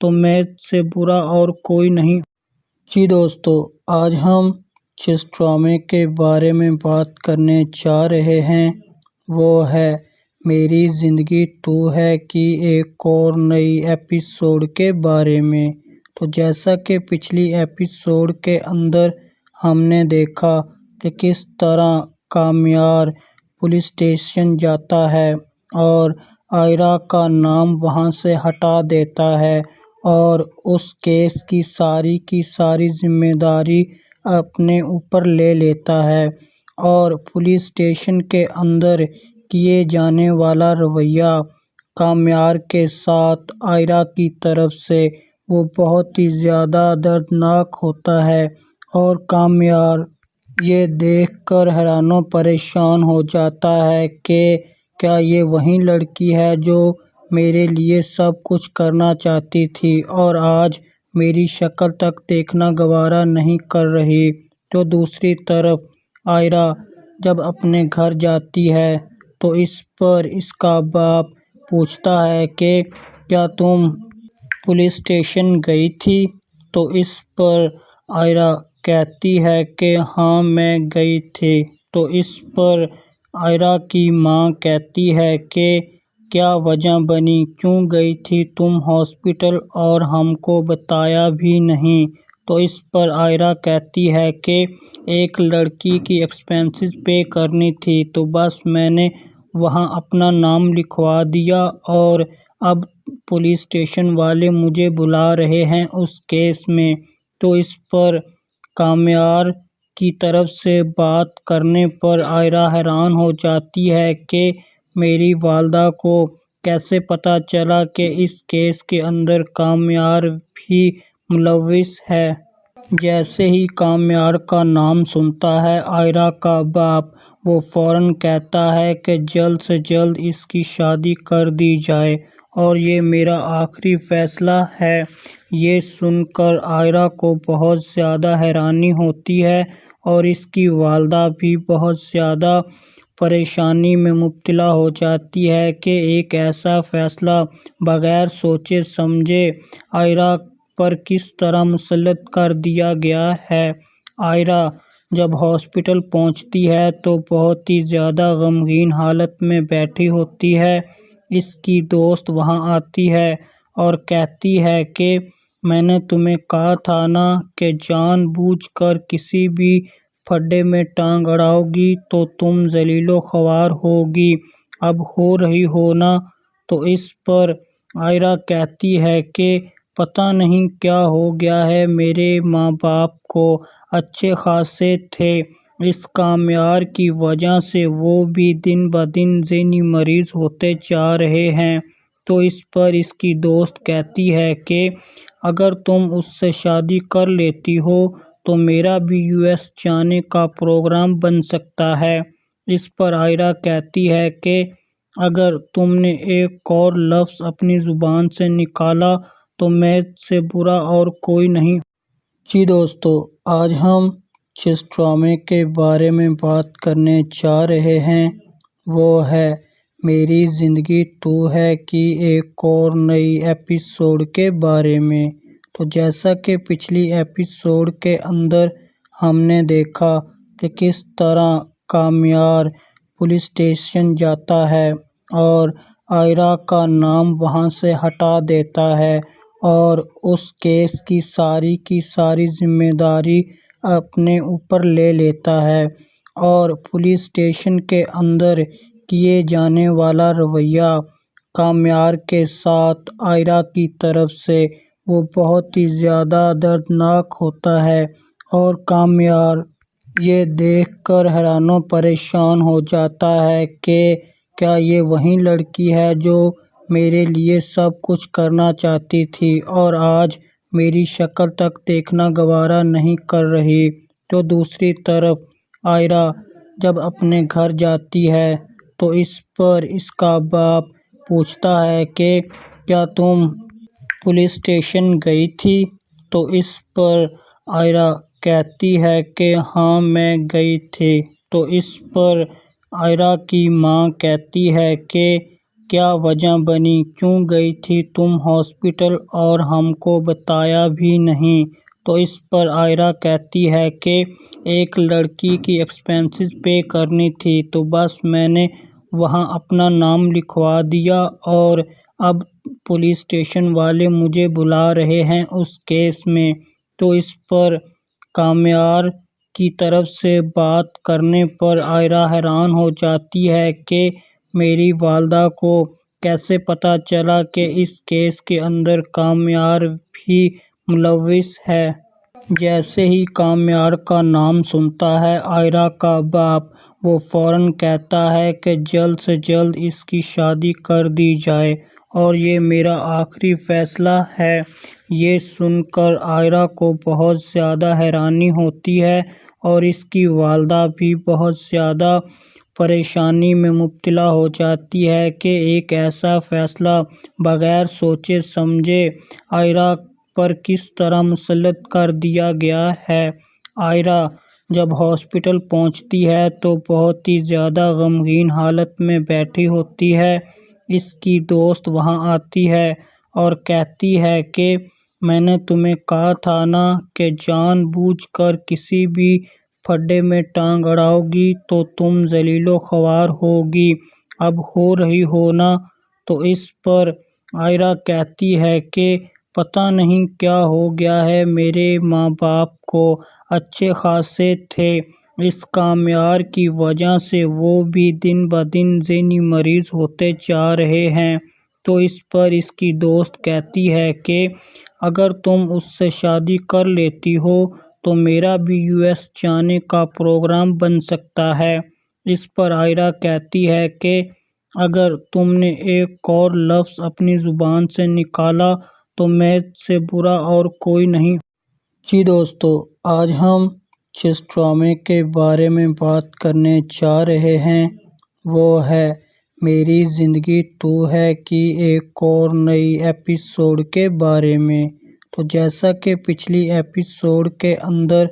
تو میں سے برا اور کوئی نہیں۔ جی دوستو، آج ہم جس ڈرامے کے بارے میں بات کرنے جا رہے ہیں وہ ہے میری زندگی تو ہے کی ایک اور نئی ایپیسوڈ کے بارے میں۔ تو جیسا کہ پچھلی ایپیسوڈ کے اندر ہم نے دیکھا کہ کس طرح کامیار پولیس اسٹیشن جاتا ہے اور آئرہ کا نام وہاں سے ہٹا دیتا ہے اور اس کیس کی ساری ذمہ داری اپنے اوپر لے لیتا ہے، اور پولیس اسٹیشن کے اندر کیے جانے والا رویہ کامیار کے ساتھ آئرہ کی طرف سے وہ بہت ہی زیادہ دردناک ہوتا ہے، اور کامیار یہ دیکھ کر حیران و پریشان ہو جاتا ہے کہ کیا یہ وہی لڑکی ہے جو میرے لیے سب کچھ کرنا چاہتی تھی اور آج میری شکل تک دیکھنا گوارا نہیں کر رہی۔ تو دوسری طرف آئرہ جب اپنے گھر جاتی ہے تو اس پر اس کا باپ پوچھتا ہے کہ کیا تم پولیس اسٹیشن گئی تھی؟ تو اس پر آئرہ کہتی ہے کہ ہاں میں گئی تھی۔ تو اس پر آئرہ کی ماں کہتی ہے کہ کیا وجہ بنی، کیوں گئی تھی تم ہاسپٹل اور ہم کو بتایا بھی نہیں؟ تو اس پر آئرہ کہتی ہے کہ ایک لڑکی کی ایکسپنسز پے کرنی تھی تو بس میں نے وہاں اپنا نام لکھوا دیا اور اب پولیس اسٹیشن والے مجھے بلا رہے ہیں اس کیس میں۔ تو اس پر کامیار کی طرف سے بات کرنے پر آئرہ حیران ہو جاتی ہے کہ میری والدہ کو کیسے پتہ چلا کہ اس کیس کے اندر کامیار بھی ملوث ہے۔ جیسے ہی کامیار کا نام سنتا ہے آئرہ کا باپ، وہ فوراً کہتا ہے کہ جلد سے جلد اس کی شادی کر دی جائے اور یہ میرا آخری فیصلہ ہے۔ یہ سن کر آئرہ کو بہت زیادہ حیرانی ہوتی ہے اور اس کی والدہ بھی بہت زیادہ پریشانی میں مبتلا ہو جاتی ہے کہ ایک ایسا فیصلہ بغیر سوچے سمجھے آئرہ پر کس طرح مسلط کر دیا گیا ہے۔ آئرہ جب ہاسپٹل پہنچتی ہے تو بہت ہی زیادہ غمگین حالت میں بیٹھی ہوتی ہے۔ اس کی دوست وہاں آتی ہے اور کہتی ہے کہ میں نے تمہیں کہا تھا نا کہ جان بوجھ کر کسی بھی پھڈے میں ٹانگ اڑاؤ گی تو تم ذلیل و خوار ہوگی، اب ہو رہی ہو نا؟ تو اس پر آئرہ کہتی ہے کہ پتہ نہیں کیا ہو گیا ہے، میرے ماں باپ کو اچھے خاصے تھے، اس کامیار کی وجہ سے وہ بھی دن بدن ذہنی مریض ہوتے جا رہے ہیں۔ تو اس پر اس کی دوست کہتی ہے کہ اگر تم اس سے شادی کر لیتی ہو تو میرا بھی US جانے کا پروگرام بن سکتا ہے۔ اس پر آئرہ کہتی ہے کہ اگر تم نے ایک اور لفظ اپنی زبان سے نکالا تو میں سے برا اور کوئی نہیں۔ جی دوستو، آج ہم جس ڈرامے کے بارے میں بات کرنے جا رہے ہیں وہ ہے میری زندگی تو ہے کی ایک اور نئی ایپیسوڈ کے بارے میں۔ تو جیسا کہ پچھلی ایپیسوڈ کے اندر ہم نے دیکھا کہ کس طرح کامیار پولیس اسٹیشن جاتا ہے اور آئرہ کا نام وہاں سے ہٹا دیتا ہے اور اس کیس کی ساری ذمہ داری اپنے اوپر لے لیتا ہے، اور پولیس اسٹیشن کے اندر کیے جانے والا رویہ کامیار کے ساتھ آئرہ کی طرف سے وہ بہت ہی زیادہ دردناک ہوتا ہے، اور کامیار یہ دیکھ کر حیران و پریشان ہو جاتا ہے کہ کیا یہ وہی لڑکی ہے جو میرے لیے سب کچھ کرنا چاہتی تھی اور آج میری شکل تک دیکھنا گوارا نہیں کر رہی۔ تو دوسری طرف آئرہ جب اپنے گھر جاتی ہے تو اس پر اس کا باپ پوچھتا ہے کہ کیا تم پولیس اسٹیشن گئی تھی؟ تو اس پر آئرہ کہتی ہے کہ ہاں میں گئی تھی۔ تو اس پر آئرہ کی ماں کہتی ہے کہ کیا وجہ بنی، کیوں گئی تھی تم ہاسپٹل اور ہم کو بتایا بھی نہیں؟ تو اس پر عائرہ کہتی ہے کہ ایک لڑکی کی ایکسپینسز پے کرنی تھی تو بس میں نے وہاں اپنا نام لکھوا دیا اور اب پولیس اسٹیشن والے مجھے بلا رہے ہیں اس کیس میں۔ تو اس پر کامیار کی طرف سے بات کرنے پر عائرہ حیران ہو جاتی ہے کہ میری والدہ کو کیسے پتہ چلا کہ اس کیس کے اندر کامیار بھی ملوث ہے۔ جیسے ہی کامیار کا نام سنتا ہے عائرہ کا باپ، وہ فوراً کہتا ہے کہ جلد سے جلد اس کی شادی کر دی جائے اور یہ میرا آخری فیصلہ ہے۔ یہ سن کر عائرہ کو بہت زیادہ حیرانی ہوتی ہے اور اس کی والدہ بھی بہت زیادہ پریشانی میں مبتلا ہو جاتی ہے کہ ایک ایسا فیصلہ بغیر سوچے سمجھے عائرہ پر کس طرح مسلط کر دیا گیا ہے۔ عائرہ جب ہاسپٹل پہنچتی ہے تو بہت ہی زیادہ غمگین حالت میں بیٹھی ہوتی ہے۔ اس کی دوست وہاں آتی ہے اور کہتی ہے کہ میں نے تمہیں کہا تھا نا کہ جان بوجھ کر کسی بھی پھڈے میں ٹانگ اڑاؤ گی تو تم ذلیل و خوار ہوگی، اب ہو رہی ہو نا؟ تو اس پر عائرہ کہتی ہے کہ پتہ نہیں کیا ہو گیا ہے، میرے ماں باپ کو اچھے خاصے تھے، اس کامیار کی وجہ سے وہ بھی دن بدن ذہنی مریض ہوتے جا رہے ہیں۔ تو اس پر اس کی دوست کہتی ہے کہ اگر تم اس سے شادی کر لیتی ہو تو میرا بھی US جانے کا پروگرام بن سکتا ہے۔ اس پر عائرہ کہتی ہے کہ اگر تم نے ایک اور لفظ اپنی زبان سے نکالا تو میں سے برا اور کوئی نہیں۔ جی دوستو، آج ہم جس ڈرامے کے بارے میں بات کرنے جا رہے ہیں وہ ہے میری زندگی تو ہے کی ایک اور نئی ایپیسوڈ کے بارے میں۔ تو جیسا کہ پچھلی ایپیسوڈ کے اندر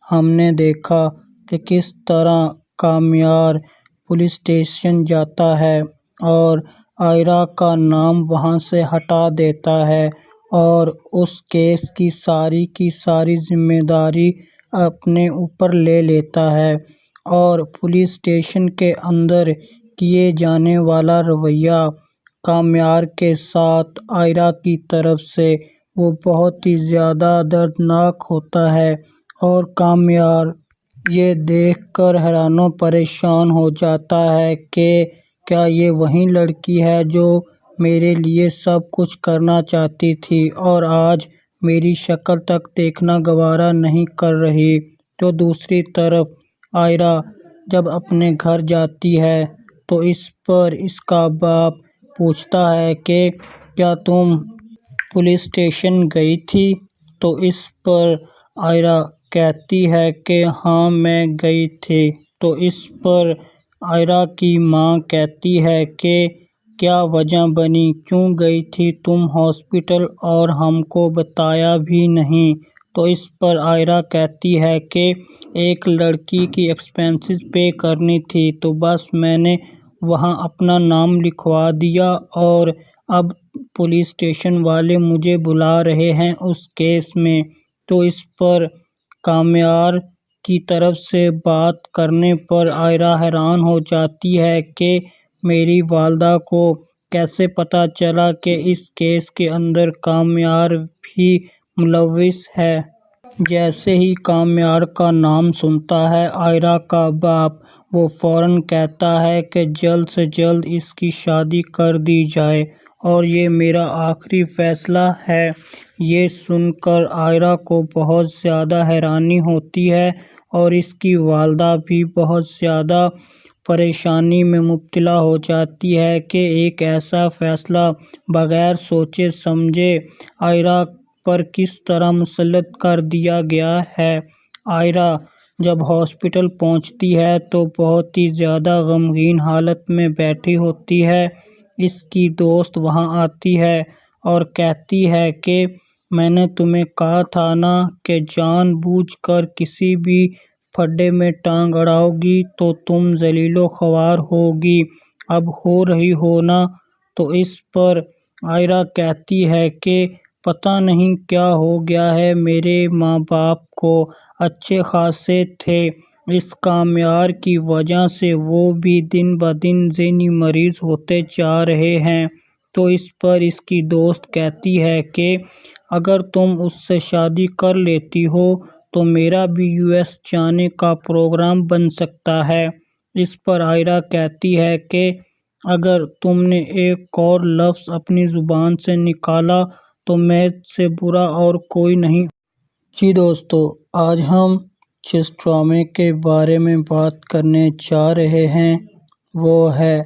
ہم نے دیکھا کہ کس طرح کامیار پولیس اسٹیشن جاتا ہے اور عائرہ کا نام وہاں سے ہٹا دیتا ہے اور اس کیس کی ساری ذمہ داری اپنے اوپر لے لیتا ہے، اور پولیس اسٹیشن کے اندر کیے جانے والا رویہ کامیار کے ساتھ عائرہ کی طرف سے وہ بہت ہی زیادہ دردناک ہوتا ہے، اور کامیار یہ دیکھ کر حیران و پریشان ہو جاتا ہے کہ کیا یہ وہی لڑکی ہے جو میرے لیے سب کچھ کرنا چاہتی تھی اور آج میری شکل تک دیکھنا گوارا نہیں کر رہی۔ تو دوسری طرف عائرہ جب اپنے گھر جاتی ہے تو اس پر اس کا باپ پوچھتا ہے کہ کیا تم پولیس اسٹیشن گئی تھی؟ تو اس پر عائرہ کہتی ہے کہ ہاں میں گئی تھی۔ تو اس پر عائرہ کی ماں کہتی ہے کہ کیا وجہ بنی، کیوں گئی تھی تم ہاسپٹل اور ہم کو بتایا بھی نہیں؟ تو اس پر عائرہ کہتی ہے کہ ایک لڑکی کی ایکسپینسز پے کرنی تھی تو بس میں نے وہاں اپنا نام لکھوا دیا اور اب پولیس اسٹیشن والے مجھے بلا رہے ہیں اس کیس میں۔ تو اس پر کامیار کی طرف سے بات کرنے پر عائرہ حیران ہو جاتی ہے کہ میری والدہ کو کیسے پتہ چلا کہ اس کیس کے اندر کامیار بھی ملوث ہے۔ جیسے ہی کامیار کا نام سنتا ہے عائرہ کا باپ، وہ فوراً کہتا ہے کہ جلد سے جلد اس کی شادی کر دی جائے اور یہ میرا آخری فیصلہ ہے۔ یہ سن کر عائرہ کو بہت زیادہ حیرانی ہوتی ہے اور اس کی والدہ بھی بہت زیادہ پریشانی میں مبتلا ہو جاتی ہے کہ ایک ایسا فیصلہ بغیر سوچے سمجھے عائرہ پر کس طرح مسلط کر دیا گیا ہے۔ عائرہ جب ہاسپٹل پہنچتی ہے تو بہت ہی زیادہ غمگین حالت میں بیٹھی ہوتی ہے۔ اس کی دوست وہاں آتی ہے اور کہتی ہے کہ میں نے تمہیں کہا تھا نا کہ جان بوجھ کر کسی بھی پھڈے میں ٹانگ اڑاؤ گی تو تم ذلیل و خوار ہوگی، اب ہو رہی ہو نا؟ تو اس پر آئرہ کہتی ہے کہ پتہ نہیں کیا ہو گیا ہے، میرے ماں باپ کو اچھے خاصے تھے، اس کامیار کی وجہ سے وہ بھی دن بدن ذہنی مریض ہوتے جا رہے ہیں۔ تو اس پر اس کی دوست کہتی ہے کہ اگر تم اس سے شادی کر لیتی ہو تو میرا بھی US جانے کا پروگرام بن سکتا ہے۔ اس پر آئرہ کہتی ہے کہ اگر تم نے ایک اور لفظ اپنی زبان سے نکالا تو میں سے برا اور کوئی نہیں۔ جی دوستو، آج ہم جس ڈرامے کے بارے میں بات کرنے جا رہے ہیں وہ ہے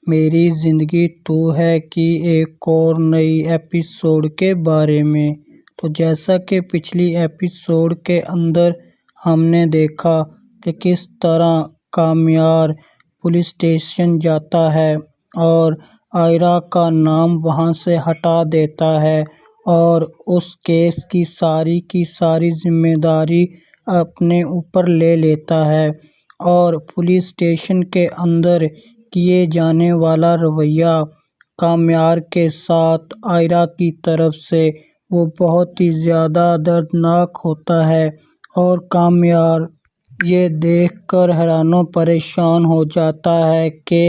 میری زندگی تو ہے کی ایک اور نئی ایپیسوڈ کے بارے میں۔ تو جیسا کہ پچھلی ایپیسوڈ کے اندر ہم نے دیکھا کہ کس طرح کامیار پولیس اسٹیشن جاتا ہے اور آئرہ کا نام وہاں سے ہٹا دیتا ہے اور اس کیس کی ساری ذمہ داری اپنے اوپر لے لیتا ہے، اور پولیس اسٹیشن کے اندر کیے جانے والا رویہ کامیار کے ساتھ آئرہ کی طرف سے وہ بہت ہی زیادہ دردناک ہوتا ہے، اور کامیار یہ دیکھ کر حیران و پریشان ہو جاتا ہے کہ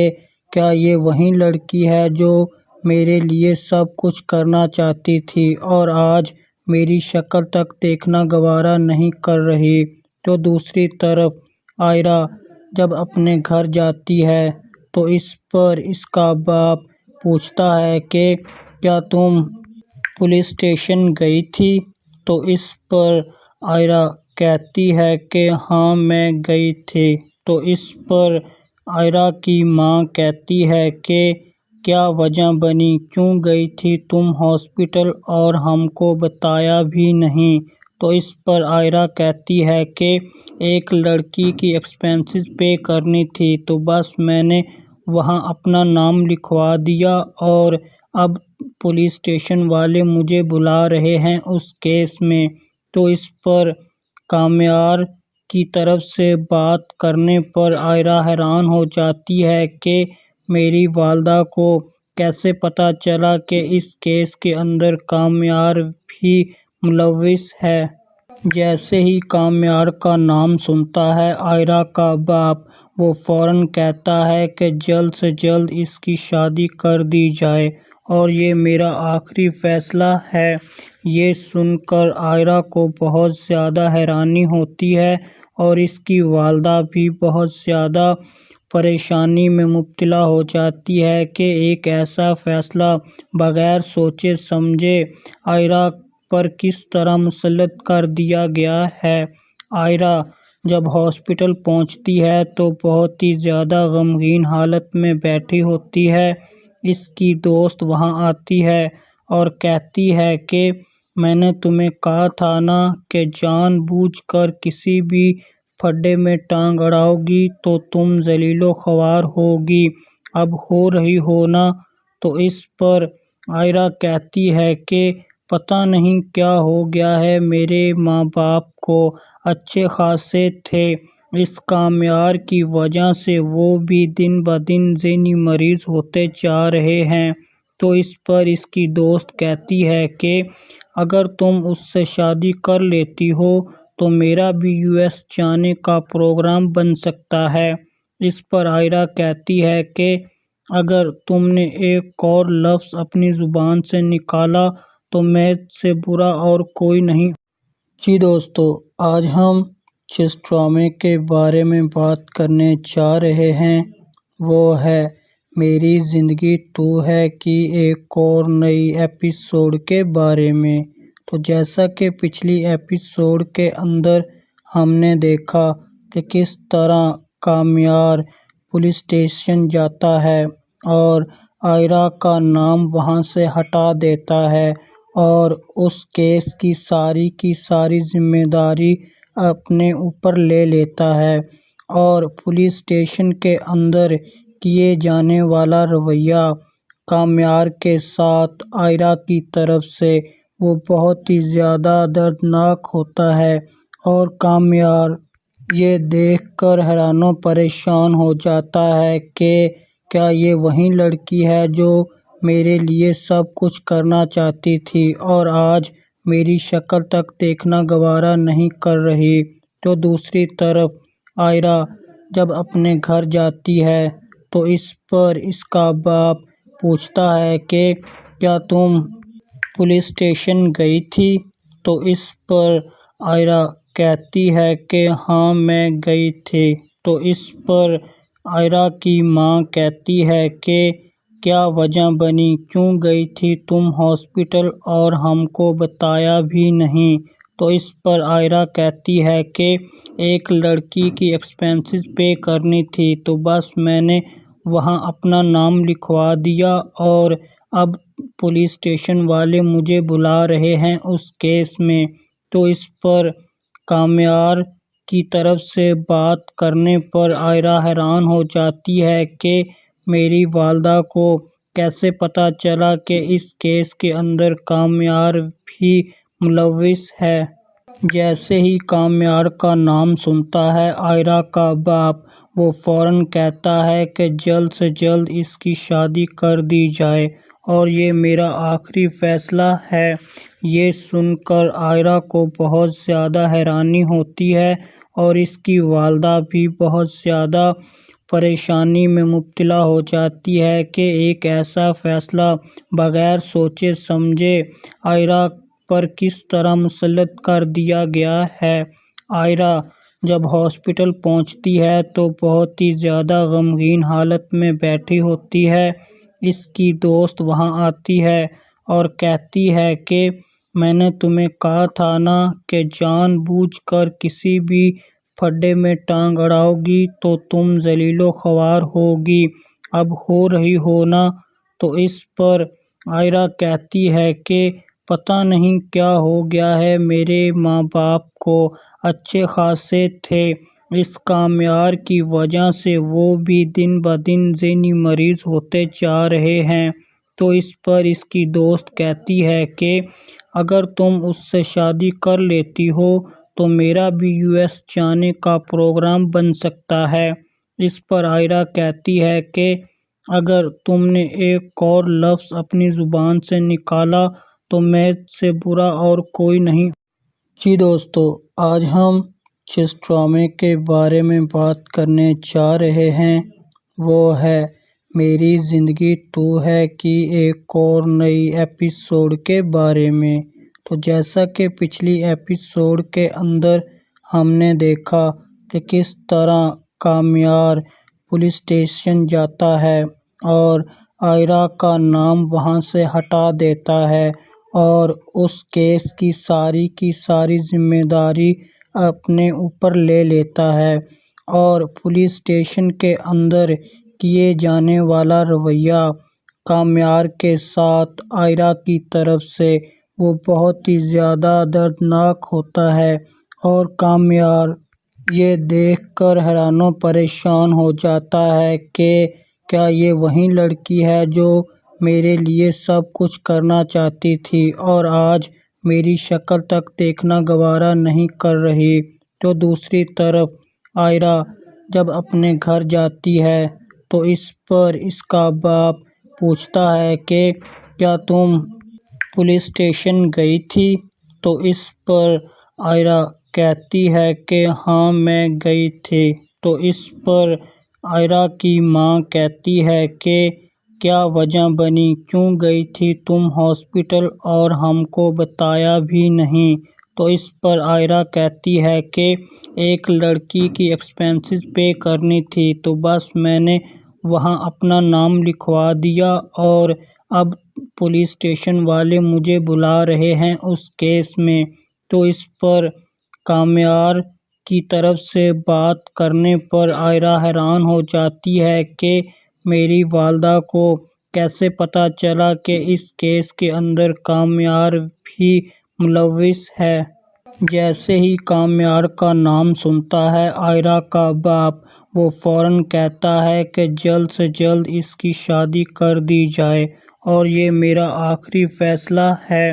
کیا یہ وہی لڑکی ہے جو میرے لیے سب کچھ کرنا چاہتی تھی اور آج میری شکل تک دیکھنا گوارا نہیں کر رہی۔ تو دوسری طرف آئرہ جب اپنے گھر جاتی ہے تو اس پر اس کا باپ پوچھتا ہے کہ کیا تم پولیس اسٹیشن گئی تھی؟ تو اس پر آئرہ کہتی ہے کہ ہاں میں گئی تھی۔ تو اس پر آئرہ کی ماں کہتی ہے کہ کیا وجہ بنی، کیوں گئی تھی تم ہاسپٹل اور ہم کو بتایا بھی نہیں؟ تو اس پر آئرہ کہتی ہے کہ ایک لڑکی کی ایکسپنسز پے کرنی تھی تو بس میں نے وہاں اپنا نام لکھوا دیا اور اب پولیس اسٹیشن والے مجھے بلا رہے ہیں اس کیس میں۔ تو اس پر کامیار کی طرف سے بات کرنے پر آئرہ حیران ہو جاتی ہے کہ میری والدہ کو کیسے پتہ چلا کہ اس کیس کے اندر کامیار بھی ملوث ہے۔ جیسے ہی کامیار کا نام سنتا ہے آئرہ کا باپ، وہ فوراً کہتا ہے کہ جلد سے جلد اس کی شادی کر دی جائے اور یہ میرا آخری فیصلہ ہے۔ یہ سن کر آئرہ کو بہت زیادہ حیرانی ہوتی ہے اور اس کی والدہ بھی بہت زیادہ پریشانی میں مبتلا ہو جاتی ہے کہ ایک ایسا فیصلہ بغیر سوچے سمجھے آئرہ پر کس طرح مسلط کر دیا گیا ہے۔ آئرہ جب ہاسپٹل پہنچتی ہے تو بہت ہی زیادہ غمگین حالت میں بیٹھی ہوتی ہے۔ اس کی دوست وہاں آتی ہے اور کہتی ہے کہ میں نے تمہیں کہا تھا نا کہ جان بوجھ کر کسی بھی پھڈے میں ٹانگ اڑاؤ گی تو تم ذلیل و خوار ہوگی، اب ہو رہی ہو نا؟ تو اس پر آئرہ کہتی ہے کہ پتہ نہیں کیا ہو گیا ہے، میرے ماں باپ کو اچھے خاصے تھے، اس کامیار کی وجہ سے وہ بھی دن بدن ذہنی مریض ہوتے جا رہے ہیں۔ تو اس پر اس کی دوست کہتی ہے کہ اگر تم اس سے شادی کر لیتی ہو تو میرا بھی US جانے کا پروگرام بن سکتا ہے۔ اس پر آئرہ کہتی ہے کہ اگر تم نے ایک اور لفظ اپنی زبان سے نکالا تو میں سے برا اور کوئی نہیں۔ جی دوستو، آج ہم جس ڈرامے کے بارے میں بات کرنے جا رہے ہیں وہ ہے میری زندگی تو ہے کی ایک اور نئی ایپیسوڈ کے بارے میں۔ تو جیسا کہ پچھلی ایپیسوڈ کے اندر ہم نے دیکھا کہ کس طرح کامیار پولیس اسٹیشن جاتا ہے اور آئرہ کا نام وہاں سے ہٹا دیتا ہے اور اس کیس کی ساری ذمہ داری اپنے اوپر لے لیتا ہے، اور پولیس اسٹیشن کے اندر کیے جانے والا رویہ کامیار کے ساتھ آئرہ کی طرف سے وہ بہت ہی زیادہ دردناک ہوتا ہے، اور کامیار یہ دیکھ کر حیران و پریشان ہو جاتا ہے کہ کیا یہ وہی لڑکی ہے جو میرے لیے سب کچھ کرنا چاہتی تھی اور آج میری شکل تک دیکھنا گوارا نہیں کر رہی۔ تو دوسری طرف آئرہ جب اپنے گھر جاتی ہے تو اس پر اس کا باپ پوچھتا ہے کہ کیا تم پولیس اسٹیشن گئی تھی؟ تو اس پر آئرہ کہتی ہے کہ ہاں میں گئی تھی۔ تو اس پر آئرہ کی ماں کہتی ہے کہ کیا وجہ بنی، کیوں گئی تھی تم ہاسپٹل اور ہم کو بتایا بھی نہیں؟ تو اس پر آئرہ کہتی ہے کہ ایک لڑکی کی ایکسپینسز پے کرنی تھی تو بس میں نے وہاں اپنا نام لکھوا دیا اور اب پولیس اسٹیشن والے مجھے بلا رہے ہیں اس کیس میں۔ تو اس پر کامیار کی طرف سے بات کرنے پر آئرہ حیران ہو جاتی ہے کہ میری والدہ کو کیسے پتہ چلا کہ اس کیس کے اندر کامیار بھی ملوث ہے۔ جیسے ہی کامیار کا نام سنتا ہے آئرہ کا باپ، وہ فوراً کہتا ہے کہ جلد سے جلد اس کی شادی کر دی جائے اور یہ میرا آخری فیصلہ ہے۔ یہ سن کر آئرہ کو بہت زیادہ حیرانی ہوتی ہے اور اس کی والدہ بھی بہت زیادہ پریشانی میں مبتلا ہو جاتی ہے کہ ایک ایسا فیصلہ بغیر سوچے سمجھے آئرہ پر کس طرح مسلط کر دیا گیا ہے۔ آئرہ جب ہاسپٹل پہنچتی ہے تو بہت ہی زیادہ غمگین حالت میں بیٹھی ہوتی ہے۔ اس کی دوست وہاں آتی ہے اور کہتی ہے کہ میں نے تمہیں کہا تھا نا کہ جان بوجھ کر کسی بھی پھڈے میں ٹانگ اڑاؤ گی تو تم ذلیل و خوار ہوگی، اب ہو رہی ہو نا؟ تو اس پر آئرہ کہتی ہے کہ پتہ نہیں کیا ہو گیا ہے، میرے ماں باپ کو اچھے خاصے تھے، اس کامیار کی وجہ سے وہ بھی دن بدن ذہنی مریض ہوتے جا رہے ہیں۔ تو اس پر اس کی دوست کہتی ہے کہ اگر تم اس سے شادی کر لیتی ہو تو میرا بھی US جانے کا پروگرام بن سکتا ہے۔ اس پر آئرہ کہتی ہے کہ اگر تم نے ایک اور لفظ اپنی زبان سے نکالا تو میں سے برا اور کوئی نہیں۔ جی دوستو، آج ہم جس ڈرامے کے بارے میں بات کرنے جا رہے ہیں وہ ہے میری زندگی تو ہے کی ایک اور نئی ایپیسوڈ کے بارے میں۔ تو جیسا کہ پچھلی ایپیسوڈ کے اندر ہم نے دیکھا کہ کس طرح کامیار پولیس اسٹیشن جاتا ہے اور آئرہ کا نام وہاں سے ہٹا دیتا ہے اور اس کیس کی ساری ذمہ داری اپنے اوپر لے لیتا ہے اور پولیس اسٹیشن کے اندر کیے جانے والا رویہ کامیار کے ساتھ آئرہ کی طرف سے وہ بہت ہی زیادہ دردناک ہوتا ہے اور کامیار یہ دیکھ کر حیران و پریشان ہو جاتا ہے کہ کیا یہ وہی لڑکی ہے جو میرے لیے سب کچھ کرنا چاہتی تھی اور آج میری شکل تک دیکھنا گوارا نہیں کر رہی۔ تو دوسری طرف آئرہ جب اپنے گھر جاتی ہے تو اس پر اس کا باپ پوچھتا ہے کہ کیا تم پولیس اسٹیشن گئی تھی؟ تو اس پر آئرہ کہتی ہے کہ ہاں میں گئی تھی۔ تو اس پر آئرہ کی ماں کہتی ہے کہ کیا وجہ بنی، کیوں گئی تھی تم ہاسپٹل اور ہم کو بتایا بھی نہیں؟ تو اس پر آئرہ کہتی ہے کہ ایک لڑکی کی ایکسپینسز پے کرنی تھی تو بس میں نے وہاں اپنا نام لکھوا دیا اور اب پولیس اسٹیشن والے مجھے بلا رہے ہیں اس کیس میں۔ تو اس پر کامیار کی طرف سے بات کرنے پر آئرہ حیران ہو جاتی ہے کہ میری والدہ کو کیسے پتہ چلا کہ اس کیس کے اندر کامیار بھی ملوث ہے۔ جیسے ہی کامیار کا نام سنتا ہے آئرہ کا باپ، وہ فوراً کہتا ہے کہ جلد سے جلد اس کی شادی کر دی جائے اور یہ میرا آخری فیصلہ ہے۔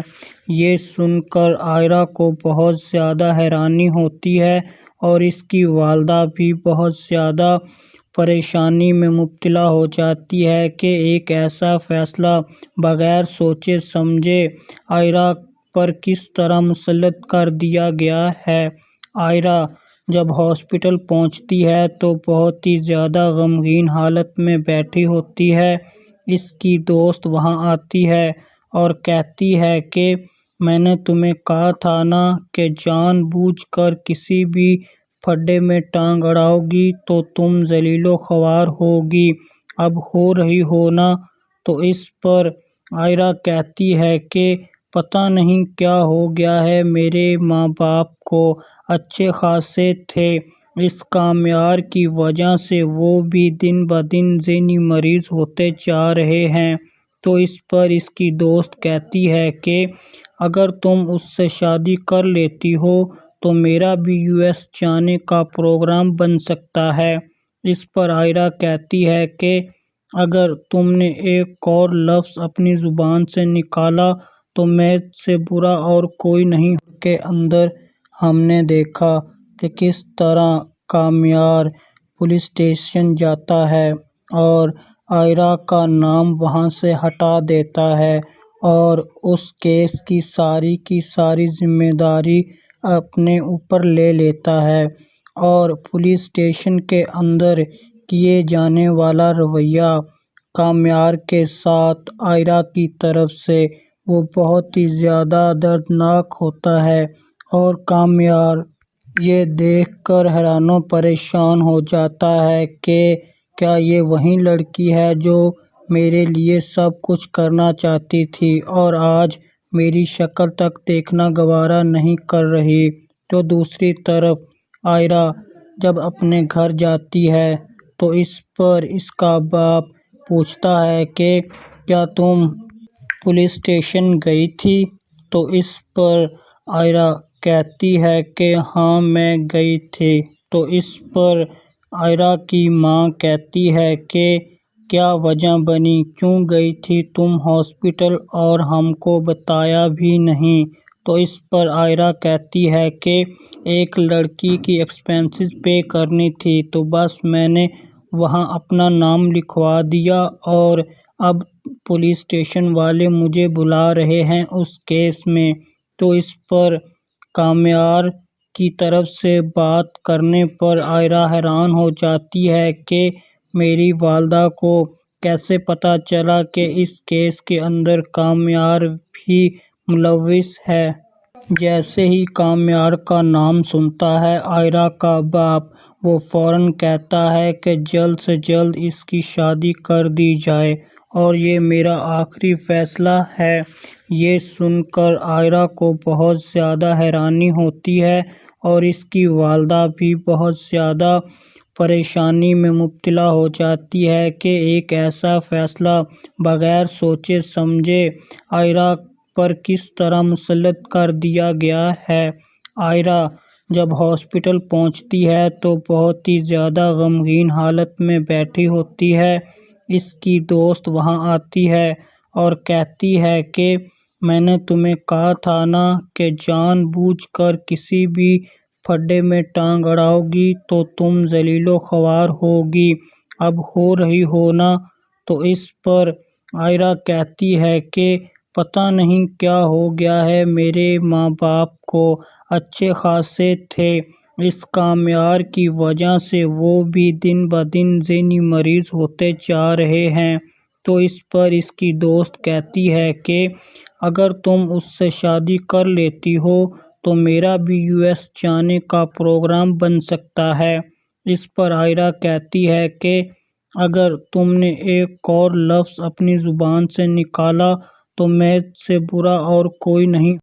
یہ سن کر آئرہ کو بہت زیادہ حیرانی ہوتی ہے اور اس کی والدہ بھی بہت زیادہ پریشانی میں مبتلا ہو جاتی ہے کہ ایک ایسا فیصلہ بغیر سوچے سمجھے آئرہ پر کس طرح مسلط کر دیا گیا ہے۔ آئرہ جب ہاسپٹل پہنچتی ہے تو بہت ہی زیادہ غمگین حالت میں بیٹھی ہوتی ہے۔ اس کی دوست وہاں آتی ہے اور کہتی ہے کہ میں نے تمہیں کہا تھا نا کہ جان بوجھ کر کسی بھی پھڈے میں ٹانگ اڑاؤ گی تو تم ذلیل و خوار ہوگی، اب ہو رہی ہو نا۔ تو اس پر آئرہ کہتی ہے کہ پتہ نہیں کیا ہو گیا ہے، میرے ماں باپ کو اچھے خاصے تھے، اس کامیار کی وجہ سے وہ بھی دن بدن ذہنی مریض ہوتے جا رہے ہیں۔ تو اس پر اس کی دوست کہتی ہے کہ اگر تم اس سے شادی کر لیتی ہو تو میرا بھی US جانے کا پروگرام بن سکتا ہے۔ اس پر آئرہ کہتی ہے کہ اگر تم نے ایک اور لفظ اپنی زبان سے نکالا تو میں سے برا اور کوئی نہیں۔ کے اندر ہم نے دیکھا کہ کس طرح کامیار پولیس اسٹیشن جاتا ہے اور آئرہ کا نام وہاں سے ہٹا دیتا ہے اور اس کیس کی ساری ذمہ داری اپنے اوپر لے لیتا ہے، اور پولیس اسٹیشن کے اندر کیے جانے والا رویہ کامیار کے ساتھ آئرہ کی طرف سے وہ بہت ہی زیادہ دردناک ہوتا ہے، اور کامیار یہ دیکھ کر حیران و پریشان ہو جاتا ہے کہ کیا یہ وہی لڑکی ہے جو میرے لیے سب کچھ کرنا چاہتی تھی اور آج میری شکل تک دیکھنا گوارا نہیں کر رہی۔ تو دوسری طرف آئرہ جب اپنے گھر جاتی ہے تو اس پر اس کا باپ پوچھتا ہے کہ کیا تم پولیس اسٹیشن گئی تھی؟ تو اس پر آئرہ کہتی ہے کہ ہاں میں گئی تھی۔ تو اس پر آئرہ کی ماں کہتی ہے کہ کیا وجہ بنی، کیوں گئی تھی تم ہاسپٹل اور ہم کو بتایا بھی نہیں؟ تو اس پر آئرہ کہتی ہے کہ ایک لڑکی کی ایکسپنسز پے کرنی تھی تو بس میں نے وہاں اپنا نام لکھوا دیا اور اب پولیس اسٹیشن والے مجھے بلا رہے ہیں اس کیس میں۔ تو اس پر کامیار کی طرف سے بات کرنے پر آئرہ حیران ہو جاتی ہے کہ میری والدہ کو کیسے پتہ چلا کہ اس کیس کے اندر کامیار بھی ملوث ہے۔ جیسے ہی کامیار کا نام سنتا ہے آئرہ کا باپ، وہ فوراً کہتا ہے کہ جلد سے جلد اس کی شادی کر دی جائے اور یہ میرا آخری فیصلہ ہے۔ یہ سن کر آئرہ کو بہت زیادہ حیرانی ہوتی ہے اور اس کی والدہ بھی بہت زیادہ پریشانی میں مبتلا ہو جاتی ہے کہ ایک ایسا فیصلہ بغیر سوچے سمجھے آئرہ پر کس طرح مسلط کر دیا گیا ہے۔ آئرہ جب ہاسپٹل پہنچتی ہے تو بہت ہی زیادہ غمگین حالت میں بیٹھی ہوتی ہے۔ اس کی دوست وہاں آتی ہے اور کہتی ہے کہ میں نے تمہیں کہا تھا نا کہ جان بوجھ کر کسی بھی پھڈے میں ٹانگ اڑاؤ گی تو تم ذلیل و خوار ہوگی، اب ہو رہی ہو نا۔ تو اس پر آئرہ کہتی ہے کہ پتہ نہیں کیا ہو گیا ہے، میرے ماں باپ کو اچھے خاصے تھے، اس کامیار کی وجہ سے وہ بھی دن بدن ذہنی مریض ہوتے جا رہے ہیں۔ تو اس پر اس کی دوست کہتی ہے کہ اگر تم اس سے شادی کر لیتی ہو تو میرا بھی US جانے کا پروگرام بن سکتا ہے۔ اس پر آئرہ کہتی ہے کہ اگر تم نے ایک اور لفظ اپنی زبان سے نکالا تو میں سے برا اور کوئی نہیں۔